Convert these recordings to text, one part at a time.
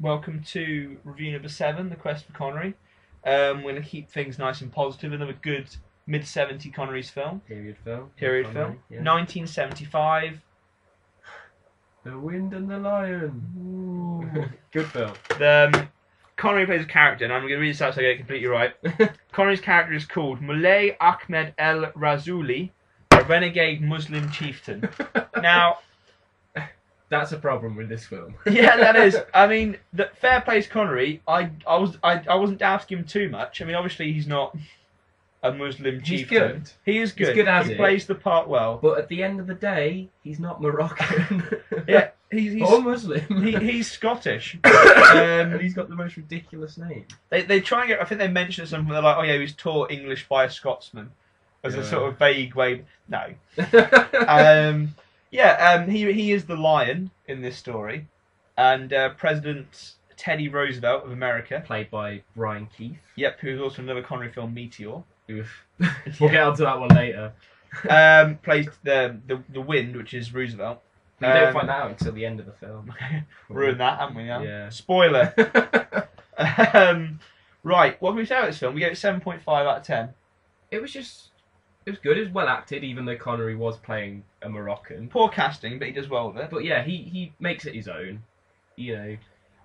Welcome to review number 7, The Quest for Connery. We're going to keep things nice and positive. Another good mid-70s Connery's film. Period film. Period Connery, film. yeah. 1975. The Wind and the Lion. Ooh. Good film. Connery plays a character, and I'm going to read this out so I get it completely right. Connery's character is called Muley Ahmed El Razuli, a renegade Muslim chieftain. Now, that's a problem with this film. yeah, that is. I mean, the fair plays Connery. I wasn't doubting him too much. I mean, obviously he's not a Muslim chieftain. He's good. He is good. He's good as he it. plays the part well. But at the end of the day, he's not Moroccan. Yeah, he's or Muslim. He's Scottish. And he's got the most ridiculous name. They try and get. I think they mentioned something. They're like, oh yeah, he was taught English by a Scotsman, as a sort of vague way. No. He is the lion in this story, and President Teddy Roosevelt of America, played by Brian Keith. Yep, who's also another Connery film, Meteor. We'll get onto that one later. Plays the Wind, which is Roosevelt. We don't find that out until the end of the film. Ruined that, haven't we? Now? Yeah. Spoiler. Right, what can we say about this film? We gave it 7.5 out of 10. It was good. It was well acted, even though Connery was playing a Moroccan. Poor casting, but he does well with it. But yeah, he makes it his own. You know.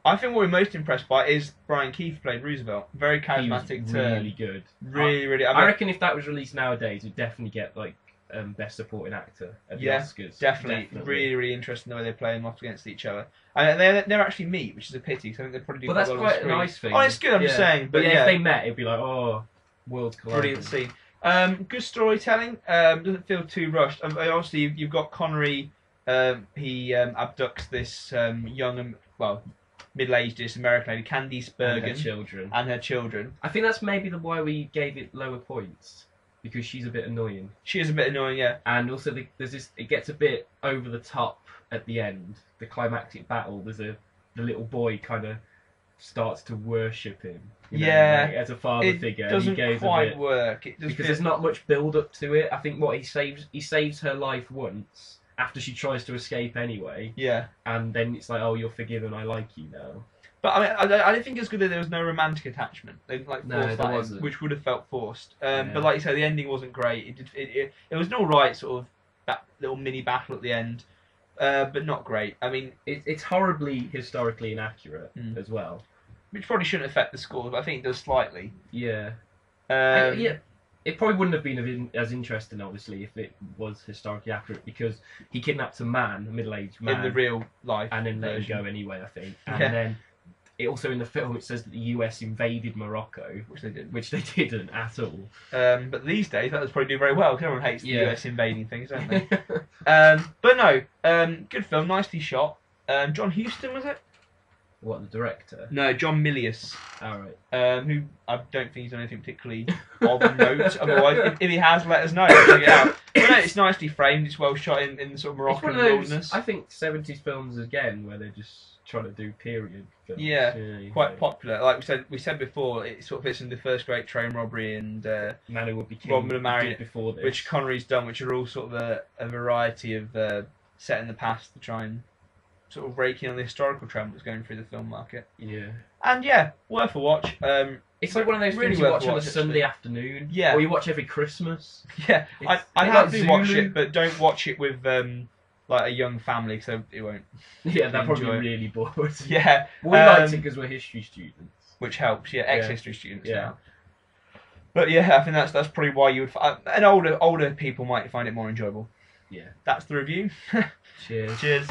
I think what we're most impressed by is Brian Keith played Roosevelt. Very charismatic. He was really good. Really. I reckon if that was released nowadays, it'd definitely get like best supporting actor at the Oscars. Definitely. Really interesting the way they play them off against each other. And they never actually meet, which is a pity. So I think they probably do. But that's quite a nice thing. Oh, it's good. I'm just saying. But yeah, if they met, it'd be like, oh, worlds colliding. Brilliant scene. Good storytelling. Doesn't feel too rushed. Obviously, you've got Connery. He abducts this young, middle-aged American lady, Candice Bergen, and her children. I think that's maybe why we gave it lower points, because she's a bit annoying. She is a bit annoying, yeah. And also, there's this. It gets a bit over the top at the end. The climactic battle. The little boy kind of starts to worship him. As a father figure. It doesn't quite work. Because there's not much build up to it. I think he saves her life once after she tries to escape anyway. Yeah. And then it's like, oh, you're forgiven. I like you now. But I mean, I don't think it's good that there was no romantic attachment. They forced that in, which would have felt forced. But like you said, the ending wasn't great. It was an alright sort of that little mini battle at the end, but not great. I mean, it's horribly historically inaccurate as well. Which probably shouldn't affect the score, but I think it does slightly. Yeah. It probably wouldn't have been as interesting, obviously, if it was historically accurate, because he kidnaps a middle-aged man. In the real life. And then let him go anyway, I think. And then, also in the film, it says that the US invaded Morocco. Which they didn't. Which they didn't at all. But these days, that would probably do very well, because everyone hates the US invading things, don't they? But no, good film, nicely shot. John Huston, was it? What, the director? No, John Milius. Alright. Who I don't think he's done anything particularly of note. Otherwise, if he has, let us know. We'll check it out. But no, it's nicely framed. It's well shot in sort of Moroccan wilderness. I think 70s films again, where they're just trying to do period films. Yeah, quite popular. Like we said before, it sort of fits in the first great train robbery and Man Who Would Be King, Robin and Marion, before this, which Connery's done, which are all sort of a variety of set in the past to try and sort of raking on the historical trend that's going through the film market. Yeah. And yeah, worth a watch. It's like one of those things you watch on a Sunday afternoon. Yeah. Or you watch every Christmas. Yeah. I happily watch it, but don't watch it with like a young family, so it won't. Yeah, they're probably really bored. Yeah. We liked it because we're history students. Which helps, ex-history students now. But yeah, I think that's probably why you would. And older people might find it more enjoyable. Yeah. That's the review. Cheers. Cheers.